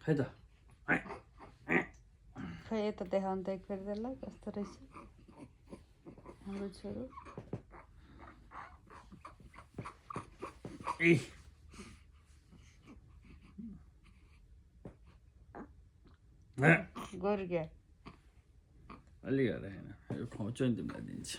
खै त खै यता देखाउनु त एक फेरि त्यसलाई कस्तो रहेछ हाम्रो छोरो ए गोरु क्या अलि हेर होइन यो खुवाउँछु नि तिमीलाई दिन्छु